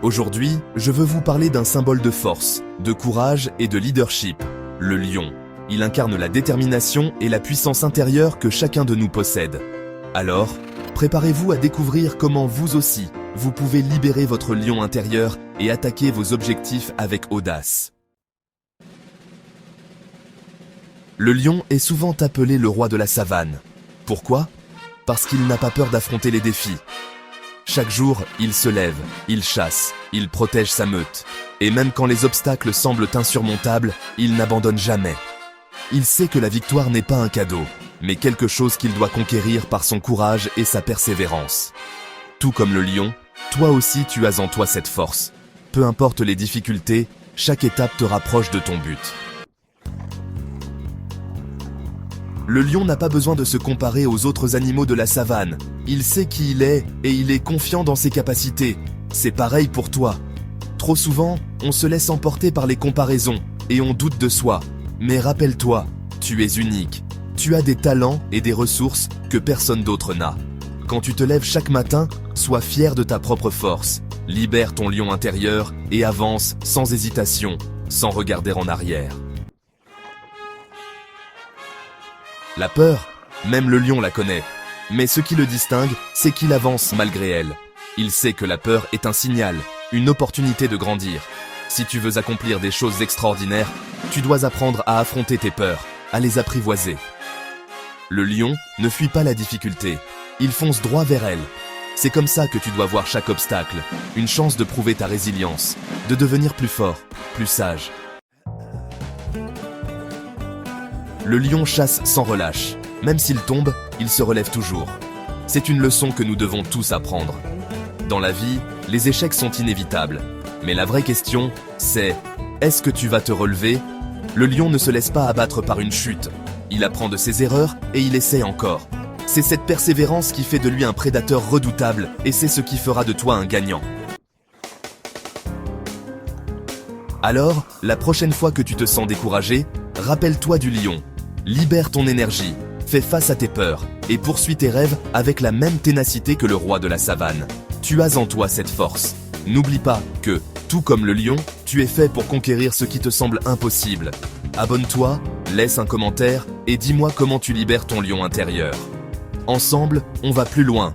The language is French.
Aujourd'hui, je veux vous parler d'un symbole de force, de courage et de leadership, le lion. Il incarne la détermination et la puissance intérieure que chacun de nous possède. Alors, préparez-vous à découvrir comment vous aussi, vous pouvez libérer votre lion intérieur et attaquer vos objectifs avec audace. Le lion est souvent appelé le roi de la savane. Pourquoi? Parce qu'il n'a pas peur d'affronter les défis. Chaque jour, il se lève, il chasse, il protège sa meute. Et même quand les obstacles semblent insurmontables, il n'abandonne jamais. Il sait que la victoire n'est pas un cadeau, mais quelque chose qu'il doit conquérir par son courage et sa persévérance. Tout comme le lion, toi aussi tu as en toi cette force. Peu importe les difficultés, chaque étape te rapproche de ton but. Le lion n'a pas besoin de se comparer aux autres animaux de la savane. Il sait qui il est et il est confiant dans ses capacités. C'est pareil pour toi. Trop souvent, on se laisse emporter par les comparaisons et on doute de soi. Mais rappelle-toi, tu es unique. Tu as des talents et des ressources que personne d'autre n'a. Quand tu te lèves chaque matin, sois fier de ta propre force. Libère ton lion intérieur et avance sans hésitation, sans regarder en arrière. La peur, même le lion la connaît. Mais ce qui le distingue, c'est qu'il avance malgré elle. Il sait que la peur est un signal, une opportunité de grandir. Si tu veux accomplir des choses extraordinaires, tu dois apprendre à affronter tes peurs, à les apprivoiser. Le lion ne fuit pas la difficulté, il fonce droit vers elle. C'est comme ça que tu dois voir chaque obstacle, une chance de prouver ta résilience, de devenir plus fort, plus sage. Le lion chasse sans relâche. Même s'il tombe, il se relève toujours. C'est une leçon que nous devons tous apprendre. Dans la vie, les échecs sont inévitables. Mais la vraie question, c'est « Est-ce que tu vas te relever ?» Le lion ne se laisse pas abattre par une chute. Il apprend de ses erreurs et il essaie encore. C'est cette persévérance qui fait de lui un prédateur redoutable et c'est ce qui fera de toi un gagnant. Alors, la prochaine fois que tu te sens découragé, rappelle-toi du lion. Libère ton énergie, fais face à tes peurs et poursuis tes rêves avec la même ténacité que le roi de la savane. Tu as en toi cette force. N'oublie pas que, tout comme le lion, tu es fait pour conquérir ce qui te semble impossible. Abonne-toi, laisse un commentaire et dis-moi comment tu libères ton lion intérieur. Ensemble, on va plus loin